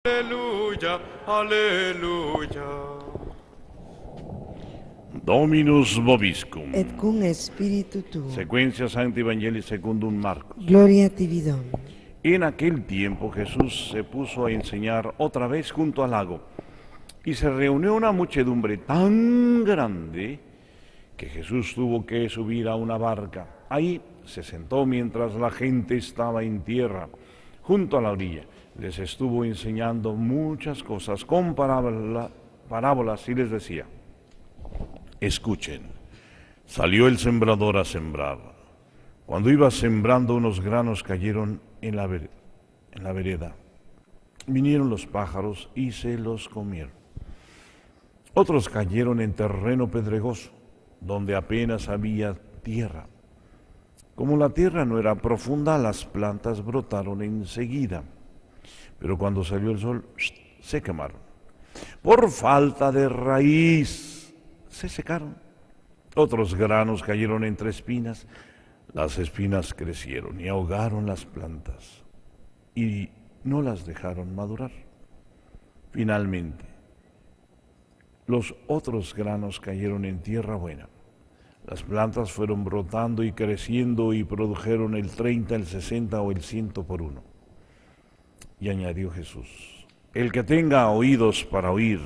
Aleluya, aleluya. Dominus vobiscum. Et cum spiritu tuo. Secuencia Sancti Evangelii secundum Marcos. Gloria a ti, Vidom. En aquel tiempo Jesús se puso a enseñar otra vez junto al lago, y se reunió una muchedumbre tan grande que Jesús tuvo que subir a una barca. Ahí se sentó mientras la gente estaba en tierra, junto a la orilla. Les estuvo enseñando muchas cosas con parábolas y les decía: escuchen, salió el sembrador a sembrar. Cuando iba sembrando, unos granos cayeron en la vereda. Vinieron los pájaros y se los comieron. Otros cayeron en terreno pedregoso, donde apenas había tierra. Como la tierra no era profunda, las plantas brotaron enseguida, pero cuando salió el sol, se quemaron. Por falta de raíz, se secaron. Otros granos cayeron entre espinas. Las espinas crecieron y ahogaron las plantas y no las dejaron madurar. Finalmente, los otros granos cayeron en tierra buena. Las plantas fueron brotando y creciendo y produjeron el 30, el 60 o el 100 por uno. Y añadió Jesús: el que tenga oídos para oír,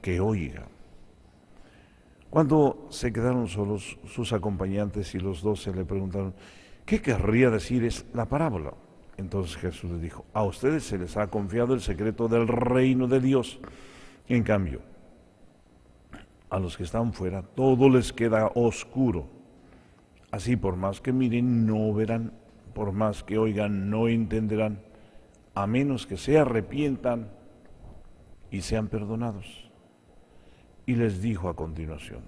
que oiga. Cuando se quedaron solos, sus acompañantes y los 12 le preguntaron: ¿qué querría decir la parábola? Entonces Jesús les dijo: a ustedes se les ha confiado el secreto del reino de Dios. En cambio, a los que están fuera, todo les queda oscuro. Así, por más que miren, no verán; por más que oigan, no entenderán, a menos que se arrepientan y sean perdonados. Y les dijo a continuación: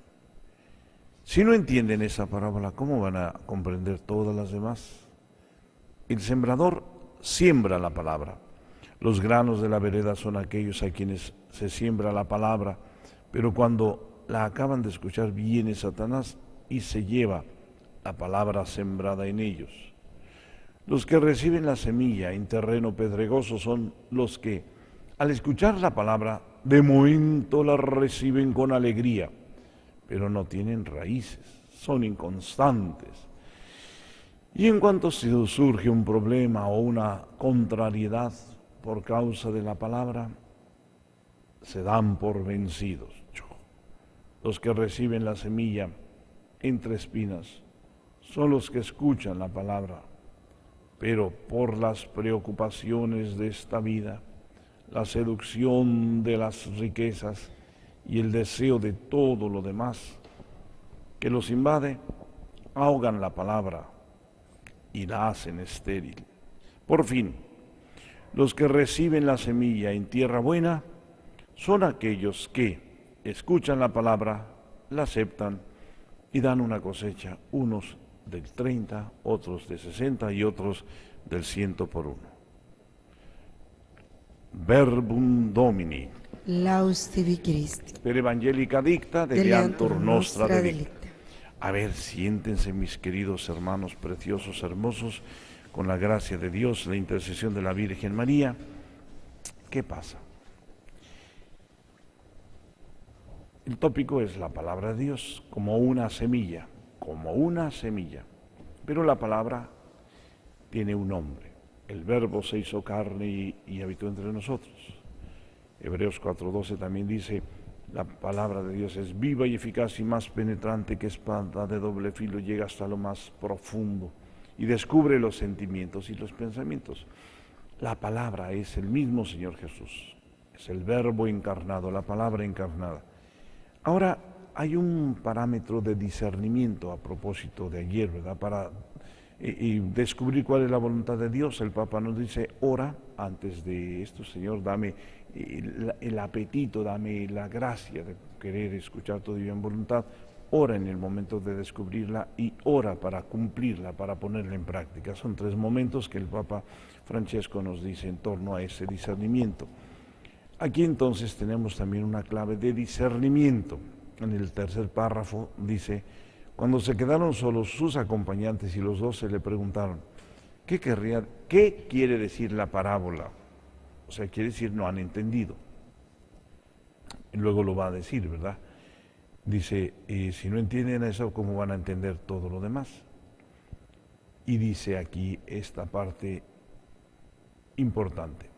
si no entienden esa parábola, ¿cómo van a comprender todas las demás? El sembrador siembra la palabra. Los granos de la vereda son aquellos a quienes se siembra la palabra, pero cuando la acaban de escuchar, viene Satanás y se lleva la palabra sembrada en ellos. Los que reciben la semilla en terreno pedregoso son los que, al escuchar la palabra, de momento la reciben con alegría, pero no tienen raíces, son inconstantes. Y en cuanto surge un problema o una contrariedad por causa de la palabra, se dan por vencidos. Los que reciben la semilla entre espinas son los que escuchan la palabra, pero por las preocupaciones de esta vida, la seducción de las riquezas y el deseo de todo lo demás que los invade, ahogan la palabra y la hacen estéril. Por fin, los que reciben la semilla en tierra buena son aquellos que escuchan la palabra, la aceptan y dan una cosecha, unos del 30, otros de 60 y otros del 100 por uno. Verbum Domini. Laus tibi Christi. Per Evangelica dicta, deleantur nostra delicta. A ver, siéntense, mis queridos hermanos preciosos, hermosos, con la gracia de Dios, la intercesión de la Virgen María. ¿Qué pasa? El tópico es la palabra de Dios como una semilla, pero la palabra tiene un nombre. El Verbo se hizo carne y habitó entre nosotros. Hebreos 4:12 también dice: la palabra de Dios es viva y eficaz y más penetrante que espada de doble filo, llega hasta lo más profundo y descubre los sentimientos y los pensamientos. La palabra es el mismo Señor Jesús, es el Verbo encarnado, la palabra encarnada. Ahora, hay un parámetro de discernimiento a propósito de ayer, ¿verdad? Para descubrir cuál es la voluntad de Dios. El Papa nos dice: ora antes de esto, Señor, dame el apetito, dame la gracia de querer escuchar tu divina voluntad. Ora en el momento de descubrirla y ora para cumplirla, para ponerla en práctica. Son 3 momentos que el Papa Francesco nos dice en torno a ese discernimiento. Aquí entonces tenemos también una clave de discernimiento. En el tercer párrafo dice: cuando se quedaron solos, sus acompañantes y los 12 le preguntaron: ¿qué quiere decir la parábola? O sea, quiere decir no han entendido. Y luego lo va a decir, ¿verdad? Dice, si no entienden eso, ¿cómo van a entender todo lo demás? Y dice aquí esta parte importante.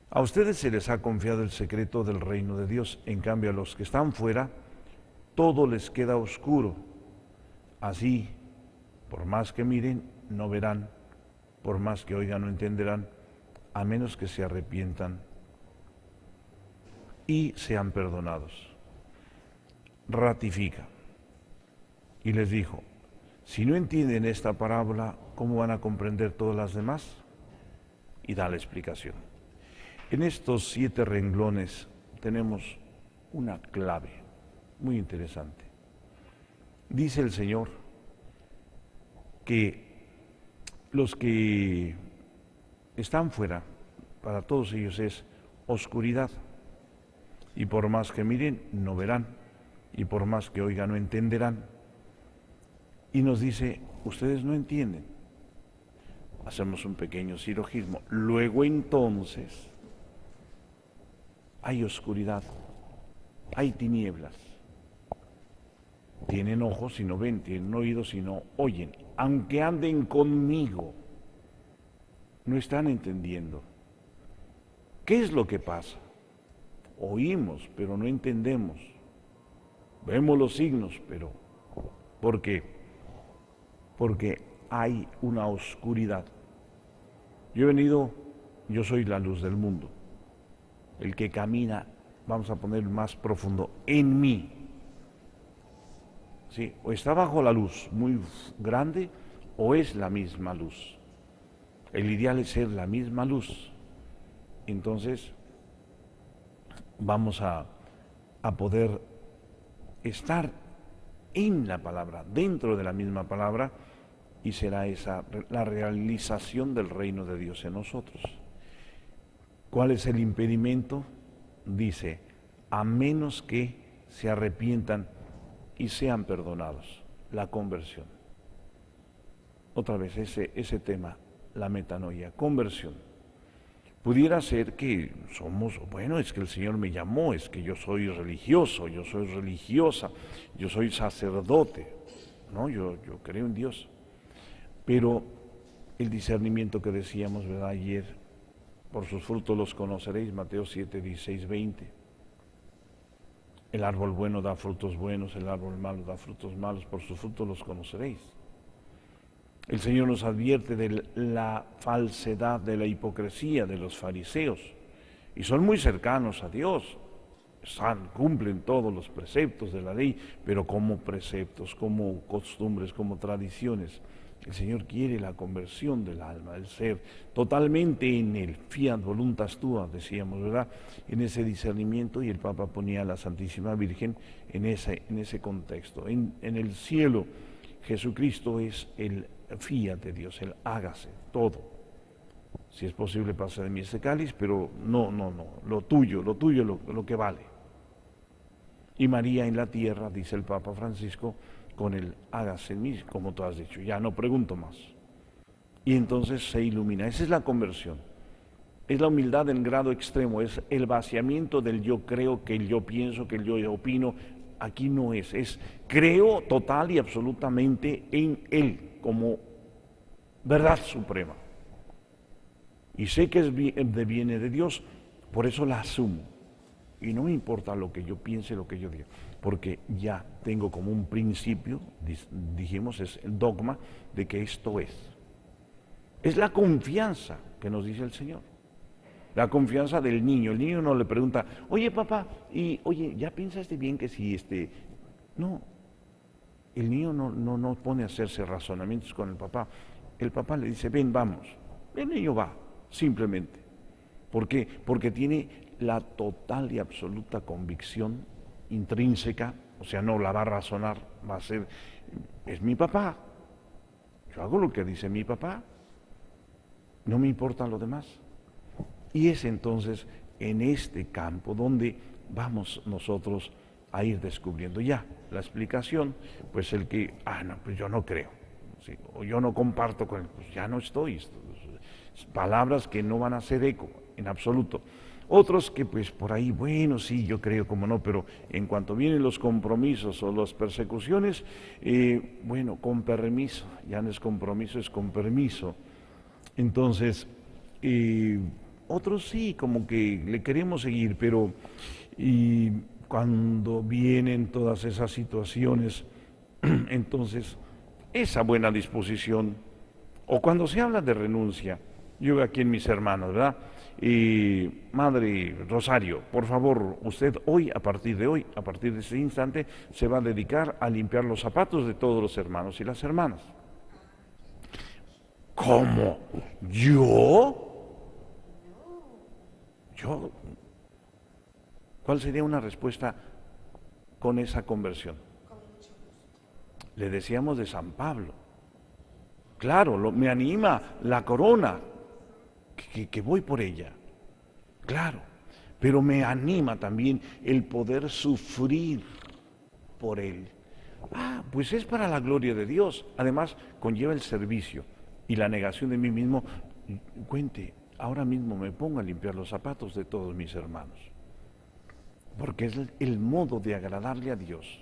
A ustedes se les ha confiado el secreto del reino de Dios, en cambio a los que están fuera, todo les queda oscuro. Así, por más que miren, no verán, por más que oigan, no entenderán, a menos que se arrepientan y sean perdonados. Ratifica. Y les dijo, si no entienden esta parábola, ¿cómo van a comprender todas las demás? Y da la explicación. En estos 7 renglones tenemos una clave muy interesante. Dice el Señor que los que están fuera, para todos ellos es oscuridad. Y por más que miren, no verán. Y por más que oigan, no entenderán. Y nos dice, ustedes no entienden. Hacemos un pequeño silogismo. Luego entonces hay oscuridad, hay tinieblas. Tienen ojos y no ven, tienen oídos y no oyen. Aunque anden conmigo, no están entendiendo. ¿Qué es lo que pasa? Oímos, pero no entendemos. Vemos los signos, pero ¿por qué? Porque hay una oscuridad. Yo soy la luz del mundo. El que camina, vamos a poner más profundo, en mí. ¿Sí? O está bajo la luz muy grande o es la misma luz. El ideal es ser la misma luz. Entonces, vamos a poder estar en la palabra, dentro de la misma palabra, y será esa la realización del reino de Dios en nosotros. ¿Cuál es el impedimento? Dice, a menos que se arrepientan y sean perdonados, la conversión. Otra vez ese tema, la metanoia, conversión. Pudiera ser que es que el Señor me llamó, es que yo soy religioso, yo soy religiosa, yo soy sacerdote, ¿no? Yo creo en Dios. Pero el discernimiento que decíamos, ¿verdad? Ayer, por sus frutos los conoceréis, Mateo 7, 16, 20. El árbol bueno da frutos buenos, el árbol malo da frutos malos, por sus frutos los conoceréis. El Señor nos advierte de la falsedad, de la hipocresía de los fariseos, y son muy cercanos a Dios, cumplen todos los preceptos de la ley, pero como preceptos, como costumbres, como tradiciones. El Señor quiere la conversión del alma, el ser totalmente en el fiat voluntas tua, decíamos, ¿verdad? En ese discernimiento, y el Papa ponía a la Santísima Virgen en ese contexto. En el cielo, Jesucristo es el fiat de Dios, el hágase, todo. Si es posible, pasa de mí ese cáliz, pero no, lo tuyo, lo que vale. Y María en la tierra, dice el Papa Francisco, con el hágase en mí, como tú has dicho, ya no pregunto más. Y entonces se ilumina. Esa es la conversión. Es la humildad en grado extremo, es el vaciamiento del yo creo, que el yo pienso, que el yo opino. Aquí no es creo total y absolutamente en Él como verdad suprema. Y sé que viene de Dios, por eso la asumo. Y no me importa lo que yo piense, lo que yo diga, porque ya tengo como un principio, dijimos, es el dogma de que esto es. Es la confianza que nos dice el Señor. La confianza del niño. El niño no le pregunta, oye papá, y oye, ¿ya pensaste bien que si No, el niño no pone a hacerse razonamientos con el papá. El papá le dice, ven, vamos. El niño va, simplemente. ¿Por qué? Porque tiene la total y absoluta convicción intrínseca, o sea, no la va a razonar, va a ser, es mi papá, yo hago lo que dice mi papá, no me importa lo demás. Y es entonces en este campo donde vamos nosotros a ir descubriendo ya la explicación, pues el que, pues yo no creo, o yo no comparto con él, pues ya no estoy, palabras que no van a hacer eco. en absoluto. Otros que pues por ahí, bueno, sí, yo creo, como no, pero en cuanto vienen los compromisos o las persecuciones, bueno, con permiso, ya no es compromiso, es con permiso. Entonces, otros sí, como que le queremos seguir, pero cuando vienen todas esas situaciones, entonces, esa buena disposición, o cuando se habla de renuncia, yo veo aquí en mis hermanos, ¿verdad? Madre Rosario, por favor, usted hoy, a partir de hoy, a partir de ese instante, se va a dedicar a limpiar los zapatos de todos los hermanos y las hermanas. ¿Cómo? ¿Yo? ¿Yo? ¿Cuál sería una respuesta con esa conversión? Le decíamos de San Pablo. Claro, me anima la corona, que voy por ella. Claro, pero me anima también el poder sufrir por él. Pues es para la gloria de Dios. Además, conlleva el servicio y la negación de mí mismo. Cuente, ahora mismo me pongo a limpiar los zapatos de todos mis hermanos. Porque es el modo de agradarle a Dios.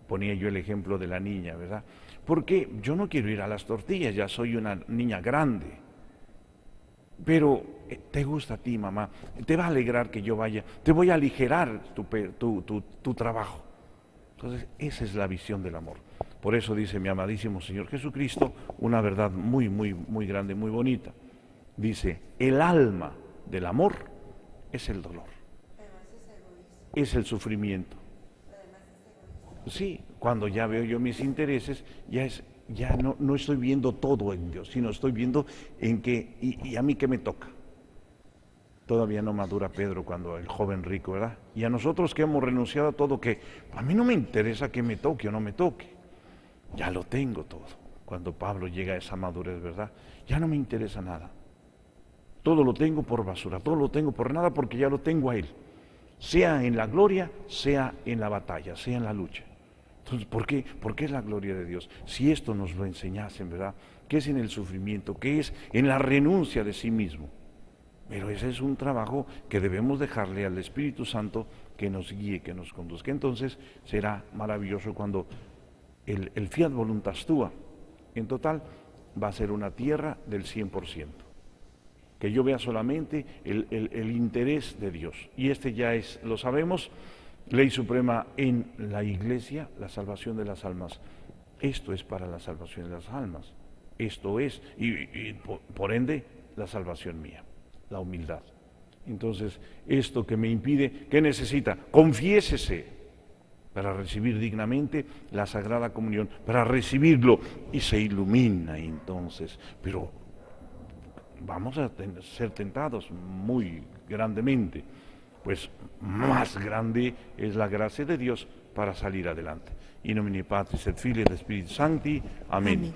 Ponía yo el ejemplo de la niña, ¿verdad? Porque yo no quiero ir a las tortillas, ya soy una niña grande. Pero te gusta a ti, mamá, te va a alegrar que yo vaya, te voy a aligerar tu trabajo. Entonces, esa es la visión del amor. Por eso dice mi amadísimo Señor Jesucristo una verdad muy, muy, muy grande, muy bonita. Dice, el alma del amor es el dolor, es el sufrimiento. Sí, cuando ya veo yo mis intereses, ya no estoy viendo todo en Dios, sino estoy viendo en que, y a mí qué me toca. Todavía no madura Pedro cuando el joven rico, ¿verdad? Y a nosotros que hemos renunciado a todo, que a mí no me interesa que me toque o no me toque. Ya lo tengo todo. Cuando Pablo llega a esa madurez, ¿verdad? Ya no me interesa nada. Todo lo tengo por basura, todo lo tengo por nada porque ya lo tengo a Él. Sea en la gloria, sea en la batalla, sea en la lucha. Entonces, ¿por qué? Porque es la gloria de Dios. Si esto nos lo enseñasen, ¿verdad? ¿Qué es en el sufrimiento? ¿Qué es en la renuncia de sí mismo? Pero ese es un trabajo que debemos dejarle al Espíritu Santo que nos guíe, que nos conduzca. Entonces será maravilloso cuando el fiat voluntas tua, en total, va a ser una tierra del 100%. Que yo vea solamente el interés de Dios. Y este ya es, lo sabemos, ley suprema en la Iglesia, la salvación de las almas. Esto es para la salvación de las almas. Esto es, y por ende, la salvación mía, la humildad. Entonces, esto que me impide, ¿qué necesita? Confiésese para recibir dignamente la Sagrada Comunión, para recibirlo y se ilumina entonces. Pero vamos a ser tentados muy grandemente, pues más grande es la gracia de Dios para salir adelante. In nomine Patris et Filii et Spiritus Sancti. Amén. Amén.